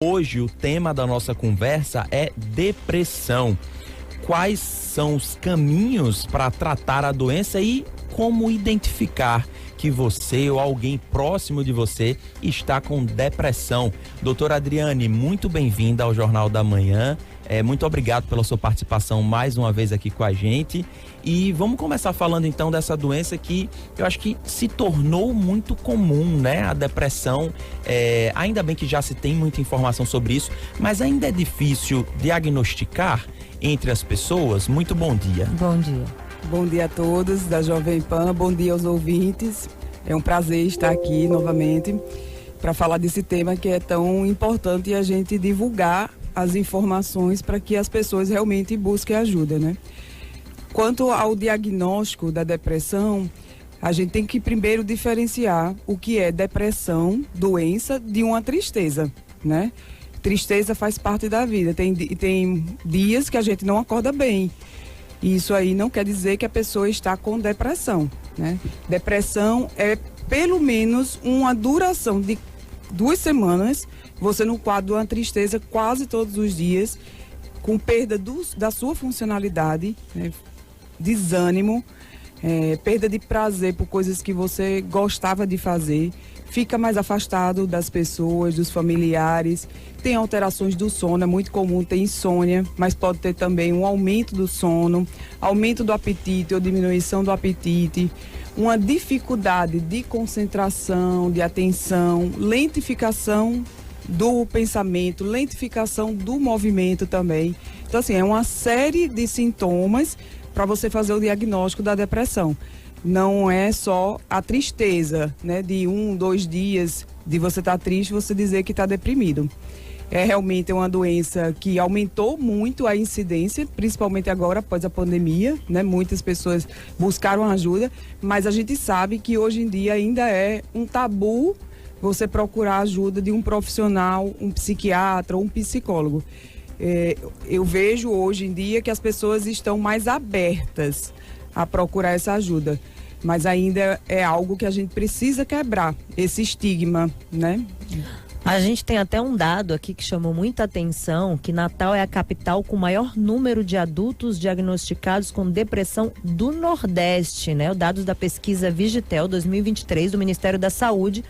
Hoje o tema da nossa conversa é depressão. Quais são os caminhos para tratar a doença e como identificar que você ou alguém próximo de você está com depressão? Doutora Adriane, muito bem-vinda ao Jornal da Manhã. Muito obrigado pela sua participação mais uma vez aqui com a gente. E vamos começar falando então dessa doença que eu acho que se tornou muito comum, né? A depressão, ainda bem que já se tem muita informação sobre isso, mas ainda é difícil diagnosticar entre as pessoas. Muito bom dia. Bom dia. Bom dia a todos da Jovem Pan, bom dia aos ouvintes. É um prazer estar aqui novamente para falar desse tema que é tão importante e a gente divulgar as informações para que as pessoas realmente busquem ajuda, né? Quanto ao diagnóstico da depressão, a gente tem que primeiro diferenciar o que é depressão, doença, de uma tristeza, né? Tristeza faz parte da vida, tem dias que a gente não acorda bem. Isso aí não quer dizer que a pessoa está com depressão, né? Depressão é pelo menos uma duração de 2 semanas, você no quadro de uma tristeza quase todos os dias, com perda da sua funcionalidade, né? Desânimo, perda de prazer por coisas que você gostava de fazer, fica mais afastado das pessoas, dos familiares, tem alterações do sono, é muito comum ter insônia, mas pode ter também um aumento do sono, aumento do apetite ou diminuição do apetite, uma dificuldade de concentração, de atenção, lentificação do pensamento, lentificação do movimento também. Então, assim, é uma série de sintomas para você fazer o diagnóstico da depressão. Não é só a tristeza, né? De 1, 2 dias de você estar triste, você dizer que está deprimido. É realmente uma doença que aumentou muito a incidência, principalmente agora após a pandemia, né? Muitas pessoas buscaram ajuda, mas a gente sabe que hoje em dia ainda é um tabu você procurar a ajuda de um profissional, um psiquiatra ou um psicólogo. Eu vejo hoje em dia que as pessoas estão mais abertas a procurar essa ajuda, mas ainda é algo que a gente precisa quebrar, esse estigma, né? A gente tem até um dado aqui que chamou muita atenção, que Natal é a capital com o maior número de adultos diagnosticados com depressão do Nordeste, né? Os dados da pesquisa Vigitel 2023 do Ministério da Saúde,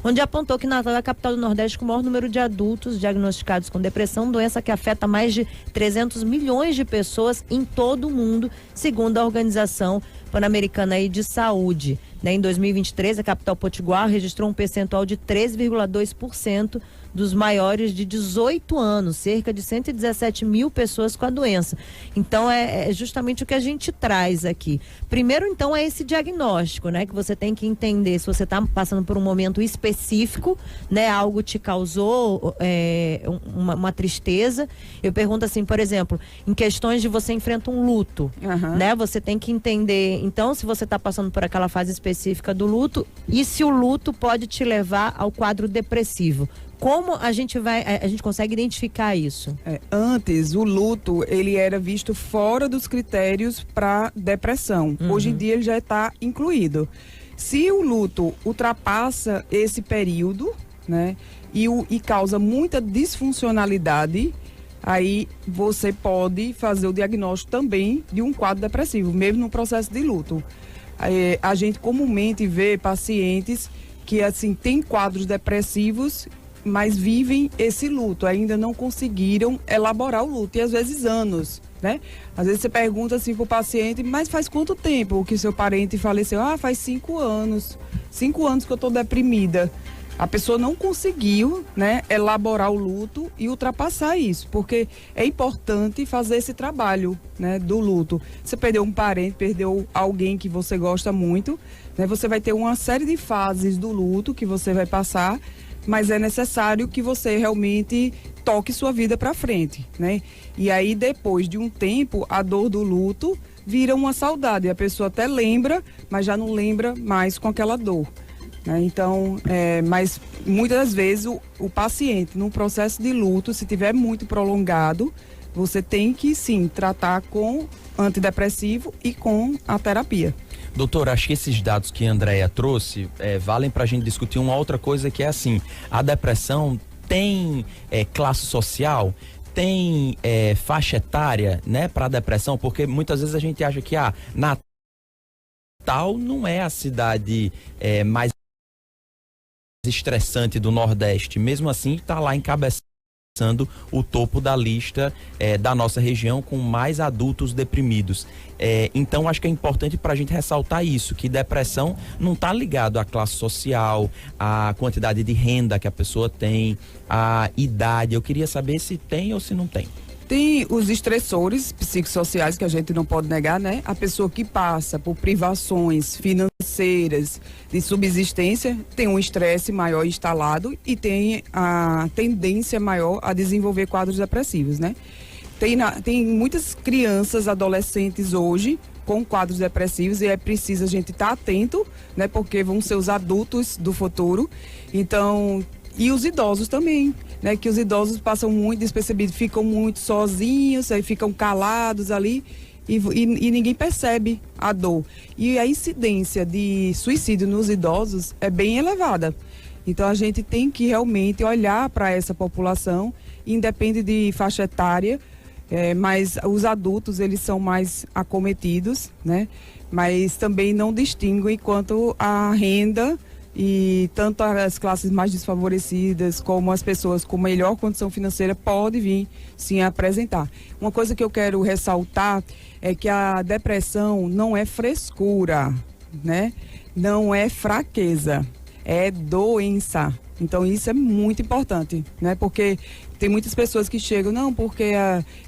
onde apontou que Natal é a capital do Nordeste com o maior número de adultos diagnosticados com depressão, doença que afeta mais de 300 milhões de pessoas em todo o mundo, segundo a Organização Pan-Americana de Saúde. Em 2023, a capital potiguar registrou um percentual de 3,2% dos maiores de 18 anos, cerca de 117 mil pessoas com a doença. Então, é justamente o que a gente traz aqui. Primeiro, então, é esse diagnóstico, né? Que você tem que entender se você está passando por um momento específico, né? Algo te causou uma tristeza. Eu pergunto assim, por exemplo, em questões de você enfrenta um luto, né? Você tem que entender, então, se você está passando por aquela fase específica do luto e se o luto pode te levar ao quadro depressivo. Como a gente consegue identificar isso? Antes, o luto, ele era visto fora dos critérios para depressão. Hoje em dia, ele já está incluído. Se o luto ultrapassa esse período, né, e causa muita disfuncionalidade, aí você pode fazer o diagnóstico também de um quadro depressivo, mesmo no processo de luto. A gente comumente vê pacientes que, assim, têm quadros depressivos, mas vivem esse luto, ainda não conseguiram elaborar o luto, e às vezes anos, né? Às vezes você pergunta assim pro paciente, mas faz quanto tempo que seu parente faleceu? Faz 5 anos. 5 anos que eu tô deprimida. A pessoa não conseguiu, né, elaborar o luto e ultrapassar isso, porque é importante fazer esse trabalho, né, do luto. Você perdeu um parente, perdeu alguém que você gosta muito, né, você vai ter uma série de fases do luto que você vai passar, mas é necessário que você realmente toque sua vida para frente, né? E aí, depois de um tempo, a dor do luto vira uma saudade. A pessoa até lembra, mas já não lembra mais com aquela dor, né? Então, mas muitas das vezes o paciente, no processo de luto, se tiver muito prolongado, você tem que, sim, tratar com antidepressivo e com a terapia. Doutor, acho que esses dados que a Andréia trouxe valem para a gente discutir uma outra coisa que é assim, a depressão tem classe social, tem faixa etária, né, para depressão? Porque muitas vezes a gente acha que Natal não é a cidade mais estressante do Nordeste. Mesmo assim, está lá encabeçando o topo da lista da nossa região com mais adultos deprimidos. Então, acho que é importante para a gente ressaltar isso, que depressão não está ligado à classe social, à quantidade de renda que a pessoa tem, à idade. Eu queria saber se tem ou se não tem. Tem os estressores psicossociais que a gente não pode negar, né? A pessoa que passa por privações financeiras de subsistência tem um estresse maior instalado e tem a tendência maior a desenvolver quadros depressivos, né? Tem muitas crianças, adolescentes hoje com quadros depressivos e é preciso a gente estar atento, né? Porque vão ser os adultos do futuro. Então, e os idosos também, né? Que os idosos passam muito despercebidos, ficam muito sozinhos, aí ficam calados ali e ninguém percebe a dor. E a incidência de suicídio nos idosos é bem elevada. Então a gente tem que realmente olhar para essa população, independe de faixa etária, mas os adultos eles são mais acometidos, né? Mas também não distinguem quanto a renda. E tanto as classes mais desfavorecidas como as pessoas com melhor condição financeira podem vir sim a apresentar. Uma coisa que eu quero ressaltar é que a depressão não é frescura, né? Não é fraqueza, é doença. Então isso é muito importante, né? Porque tem muitas pessoas que chegam, não, porque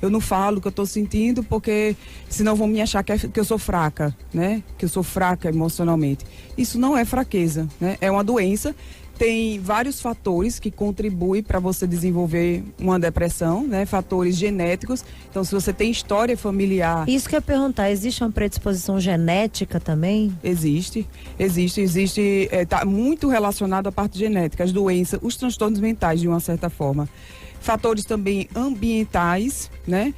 eu não falo o que eu estou sentindo, porque senão vão me achar que eu sou fraca, né? Que eu sou fraca emocionalmente. Isso não é fraqueza, né? É uma doença. Tem vários fatores que contribuem para você desenvolver uma depressão, né? Fatores genéticos. Então, se você tem história familiar... Isso que eu ia perguntar, existe uma predisposição genética também? Existe. Está muito relacionado à parte genética, as doenças, os transtornos mentais, de uma certa forma. Fatores também ambientais, né?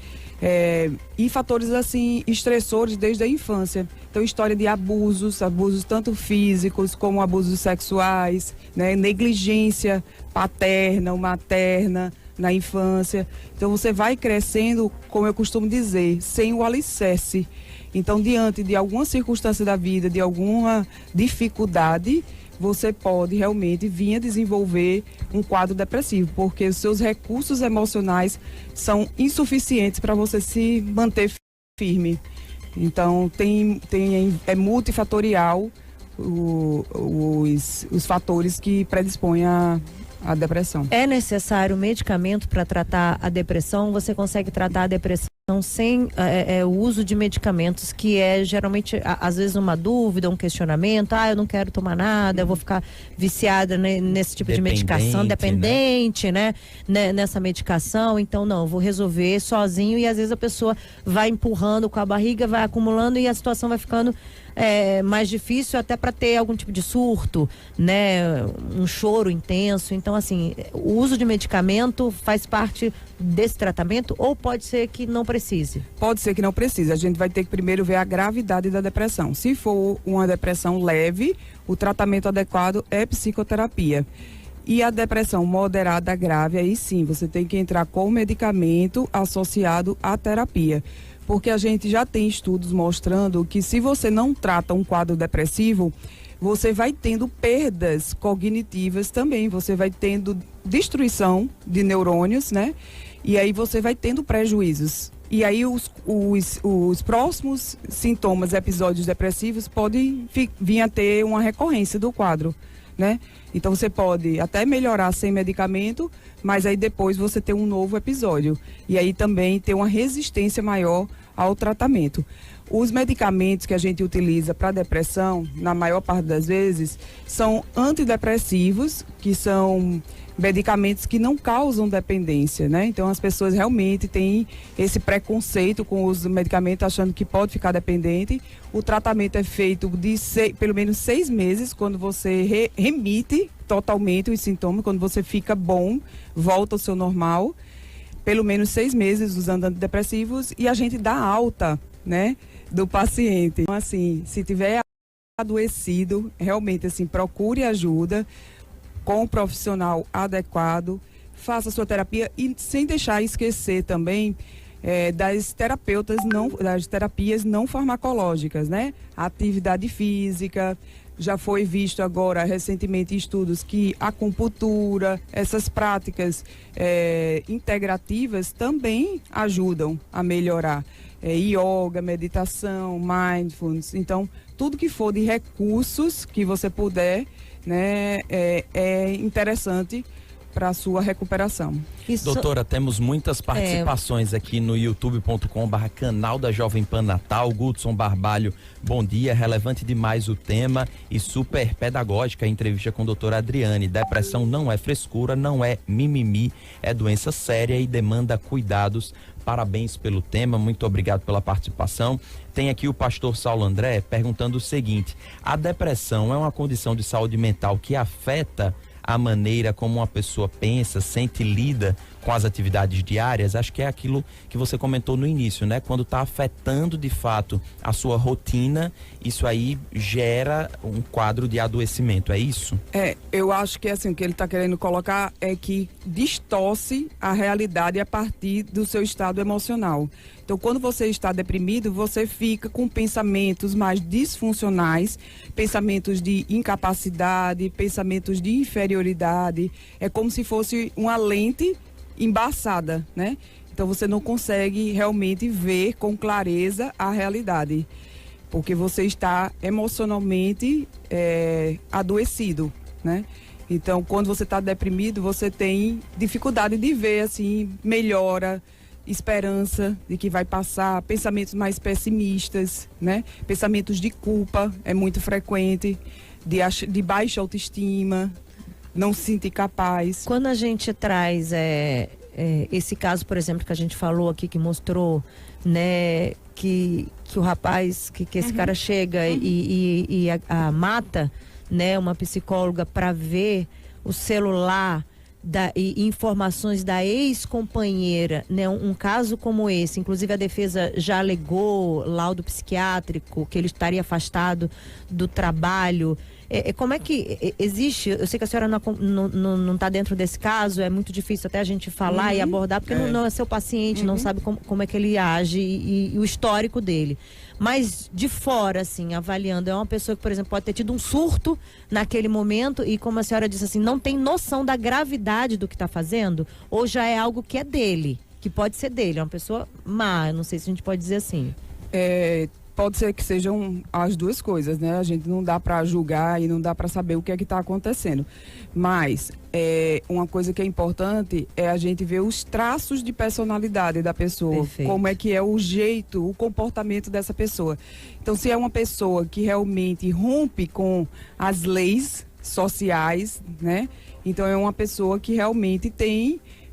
E fatores assim estressores desde a infância. Então, história de abusos tanto físicos como abusos sexuais, né? Negligência paterna ou materna na infância. Então você vai crescendo, como eu costumo dizer, sem o alicerce. Então, diante de alguma circunstância da vida, de alguma dificuldade, você pode realmente vir a desenvolver um quadro depressivo, porque os seus recursos emocionais são insuficientes para você se manter firme. Então, é multifatorial os fatores que predispõem à depressão. É necessário medicamento para tratar a depressão? Você consegue tratar a depressão sem o uso de medicamentos, que é geralmente, às vezes, uma dúvida, um questionamento, eu não quero tomar nada, eu vou ficar viciada nesse tipo de medicação, dependente, né? Nessa medicação, então não, eu vou resolver sozinho, e às vezes a pessoa vai empurrando com a barriga, vai acumulando e a situação vai ficando mais difícil até para ter algum tipo de surto, né? Um choro intenso. Então, assim, o uso de medicamento faz parte desse tratamento, ou pode ser que não precise? Pode ser que não precise. A gente vai ter que primeiro ver a gravidade da depressão. Se for uma depressão leve, o tratamento adequado é psicoterapia. E a depressão moderada grave, aí sim, você tem que entrar com medicamento associado à terapia. Porque a gente já tem estudos mostrando que se você não trata um quadro depressivo, você vai tendo perdas cognitivas também, você vai tendo destruição de neurônios, né? E aí você vai tendo prejuízos. E aí os próximos sintomas, episódios depressivos, podem vir a ter uma recorrência do quadro, né? Então você pode até melhorar sem medicamento, mas aí depois você tem um novo episódio. E aí também tem uma resistência maior ao tratamento. Os medicamentos que a gente utiliza para depressão, na maior parte das vezes, são antidepressivos, que são medicamentos que não causam dependência, né? Então as pessoas realmente têm esse preconceito com os medicamentos, achando que pode ficar dependente. O tratamento é feito de pelo menos 6 meses, quando você remite totalmente os sintomas, quando você fica bom, volta ao seu normal. Pelo menos 6 meses usando antidepressivos, e a gente dá alta, né, do paciente. Então, assim, se tiver adoecido, realmente, assim, procure ajuda com um profissional adequado, faça a sua terapia e sem deixar esquecer também das terapias não farmacológicas, né? A atividade física, já foi visto agora recentemente estudos que a acupuntura, essas práticas integrativas também ajudam a melhorar. Yoga, meditação, mindfulness, então tudo que for de recursos que você puder, né, é interessante para a sua recuperação. Doutora, temos muitas participações aqui no youtube.com/canal da Jovem Pan Natal. Gudson Barbalho, bom dia, relevante demais o tema e super pedagógica a entrevista com a doutora Adriane. Depressão não é frescura, não é mimimi, é doença séria e demanda cuidados. Parabéns pelo tema, muito obrigado pela participação. Tem aqui o pastor Saulo André perguntando o seguinte: a depressão é uma condição de saúde mental que afeta a maneira como uma pessoa pensa, sente e lida com as atividades diárias? Acho que é aquilo que você comentou no início, né? Quando está afetando de fato a sua rotina, isso aí gera um quadro de adoecimento, é isso? Eu acho que assim, o que ele está querendo colocar é que distorce a realidade a partir do seu estado emocional. Então, quando você está deprimido, você fica com pensamentos mais disfuncionais, pensamentos de incapacidade, pensamentos de inferioridade. É como se fosse uma lente embaçada, né? Então, você não consegue realmente ver com clareza a realidade, porque você está emocionalmente adoecido, né? Então, quando você está deprimido, você tem dificuldade de ver, assim, melhora, esperança de que vai passar, pensamentos mais pessimistas, né? Pensamentos de culpa é muito frequente, de baixa autoestima, não se sentir capaz. Quando a gente traz esse caso, por exemplo, que a gente falou aqui, que mostrou, né, que o rapaz, que esse cara chega e mata, né, uma psicóloga para ver o celular e informações da ex-companheira, né? Um caso como esse, inclusive a defesa já alegou laudo psiquiátrico, que ele estaria afastado do trabalho. Como é que existe? Eu sei que a senhora não está dentro desse caso, é muito difícil até a gente falar e abordar, porque não é seu paciente, não sabe como é que ele age e o histórico dele. Mas de fora, assim, avaliando, é uma pessoa que, por exemplo, pode ter tido um surto naquele momento e, como a senhora disse assim, não tem noção da gravidade do que está fazendo, ou já é algo que é dele, que pode ser dele, é uma pessoa má, não sei se a gente pode dizer assim. Pode ser que sejam as duas coisas, né? A gente não dá para julgar e não dá para saber o que é que está acontecendo. Mas uma coisa que é importante é a gente ver os traços de personalidade da pessoa. Perfeito. Como é que é o jeito, o comportamento dessa pessoa. Então, se é uma pessoa que realmente rompe com as leis sociais, né? Então, é uma pessoa que realmente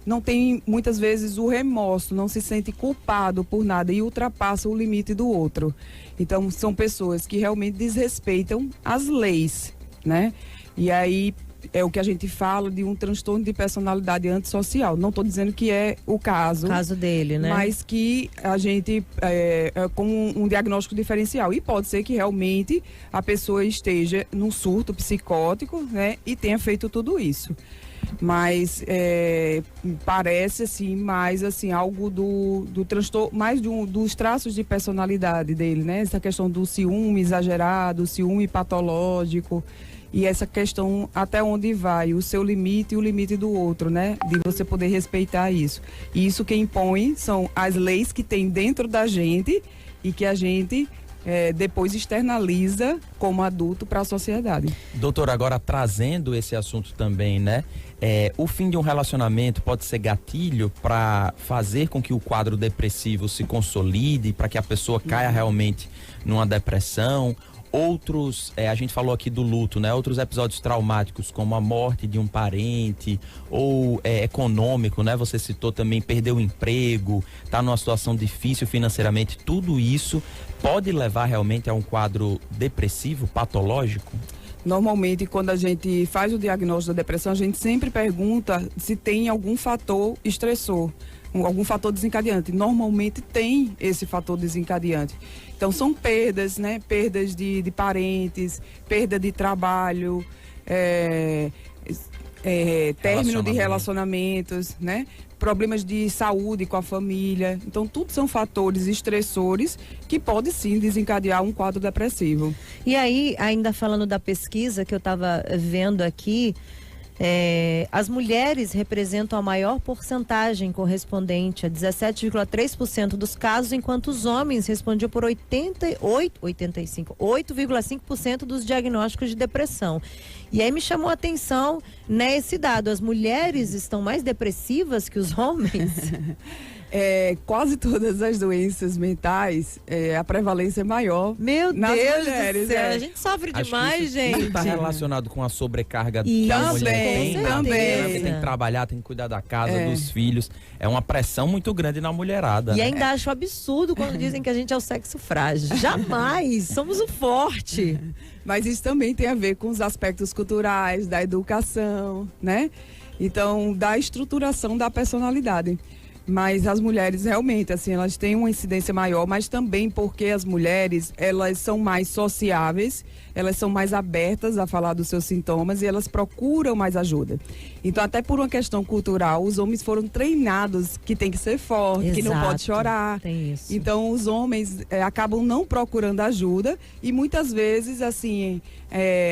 não tem muitas vezes o remorso, não se sente culpado por nada e ultrapassa o limite do outro. Então, são pessoas que realmente desrespeitam as leis, né? E aí é o que a gente fala de um transtorno de personalidade antissocial. Não estou dizendo que é o caso dele, né? Mas que a gente com um diagnóstico diferencial. E pode ser que realmente a pessoa esteja num surto psicótico, né? E tenha feito tudo isso. Mas parece assim mais assim algo do transtorno, mais dos traços de personalidade dele, né? Essa questão do ciúme exagerado, ciúme patológico e essa questão até onde vai o seu limite e o limite do outro, né? De você poder respeitar isso. E isso quem impõe são as leis que tem dentro da gente e que a gente depois externaliza como adulto para a sociedade. Doutora, agora trazendo esse assunto também, né? O fim de um relacionamento pode ser gatilho para fazer com que o quadro depressivo se consolide, para que a pessoa caia realmente numa depressão. Outros, a gente falou aqui do luto, né? Outros episódios traumáticos, como a morte de um parente, ou econômico, né? Você citou também perder o emprego, tá numa situação difícil financeiramente, tudo isso pode levar realmente a um quadro depressivo, patológico? Normalmente, quando a gente faz o diagnóstico da depressão, a gente sempre pergunta se tem algum fator estressor, algum fator desencadeante. Normalmente tem esse fator desencadeante. Então, são perdas, né? Perdas de parentes, perda de trabalho, término de relacionamentos, né? Problemas de saúde com a família. Então, tudo são fatores estressores que podem sim desencadear um quadro depressivo. E aí, ainda falando da pesquisa que eu estava vendo aqui, as mulheres representam a maior porcentagem correspondente a 17,3% dos casos, enquanto os homens respondiam por 8,5% dos diagnósticos de depressão. E aí me chamou a atenção, né, esse dado: as mulheres estão mais depressivas que os homens? Quase todas as doenças mentais, a prevalência é maior. Meu nas Deus mulheres, do céu, a gente sofre demais, gente. Está relacionado com a sobrecarga Isso, que a mulher também, tem, também. Porque tem que trabalhar, tem que cuidar da casa, dos filhos. É uma pressão muito grande na mulherada. E né? ainda acho absurdo quando dizem que a gente é o sexo frágil. Jamais! Somos o forte. Mas isso também tem a ver com os aspectos culturais, da educação, né? Então, da estruturação da personalidade. Mas as mulheres realmente, assim, elas têm uma incidência maior, mas também porque as mulheres, elas são mais sociáveis, elas são mais abertas a falar dos seus sintomas e elas procuram mais ajuda. Então, até por uma questão cultural, os homens foram treinados que tem que ser forte, que não pode chorar. Tem isso. Então, os homens acabam não procurando ajuda e muitas vezes, assim,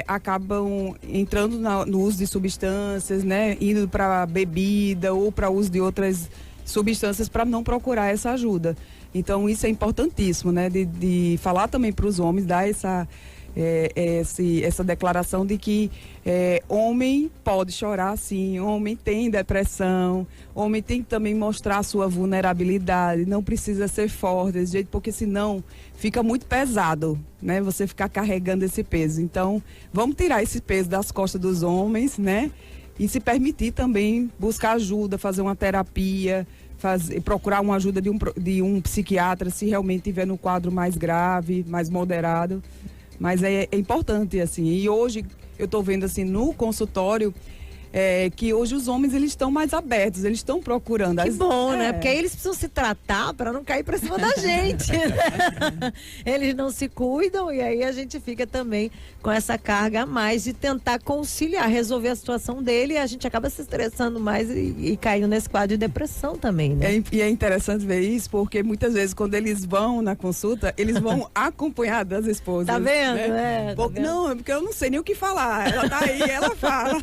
acabam entrando no uso de substâncias, né? Indo para bebida ou para uso de outras substâncias para não procurar essa ajuda. Então isso é importantíssimo, né? De falar também para os homens, dar essa declaração de que homem pode chorar sim, homem tem depressão, homem tem que também mostrar a sua vulnerabilidade, não precisa ser forte desse jeito, porque senão fica muito pesado, né? Você ficar carregando esse peso. Então vamos tirar esse peso das costas dos homens, né? E se permitir também buscar ajuda, fazer uma terapia, procurar uma ajuda de um psiquiatra se realmente tiver no quadro mais grave, mais moderado. Mas é importante, assim. E hoje eu estou vendo assim no consultório que hoje os homens eles estão mais abertos, eles estão procurando. Que bom, né? Porque aí eles precisam se tratar para não cair para cima da gente. Né? Eles não se cuidam e aí a gente fica também com essa carga a mais de tentar conciliar, resolver a situação dele, e a gente acaba se estressando mais e caindo nesse quadro de depressão também, né? E é interessante ver isso, porque muitas vezes quando eles vão na consulta, eles vão acompanhados das esposas. Tá vendo? Né? Tá vendo? Não, é porque eu não sei nem o que falar. Ela tá aí, ela fala.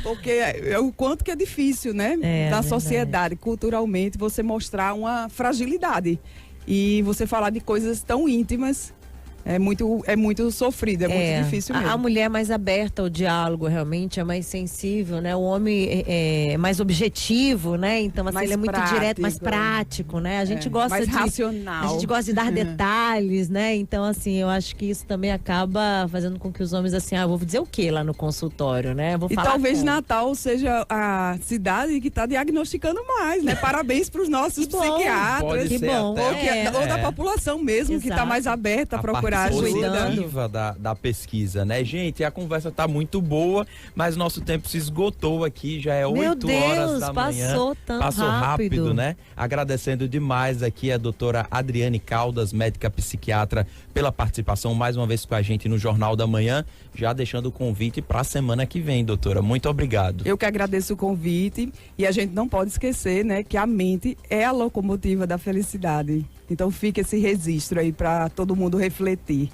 Porque o quanto que é difícil, né? Na sociedade, culturalmente, você mostrar uma fragilidade. E você falar de coisas tão íntimas é muito sofrido, é muito difícil mesmo. A mulher é mais aberta ao diálogo, realmente, é mais sensível, né? O homem é mais objetivo, né? Então, assim, ele é muito direto, mais prático, né? A gente gosta mais racional. A gente gosta de dar detalhes, né? Então, assim, eu acho que isso também acaba fazendo com que os homens, assim, vou dizer o quê lá no consultório, né? Vou falar talvez Natal seja a cidade que está diagnosticando mais, né? Parabéns para os nossos psiquiatras. Que bom. Ou da população mesmo, que está mais aberta a procurar positiva da pesquisa, né, gente? A conversa tá muito boa, mas nosso tempo se esgotou aqui, já é 8 horas da manhã. Passou rápido, né? Agradecendo demais aqui a doutora Adriane Caldas, médica psiquiatra, pela participação mais uma vez com a gente no Jornal da Manhã, já deixando o convite para a semana que vem, doutora. Muito obrigado. Eu que agradeço o convite, e a gente não pode esquecer, né, que a mente é a locomotiva da felicidade. Então fica esse registro aí para todo mundo refletir.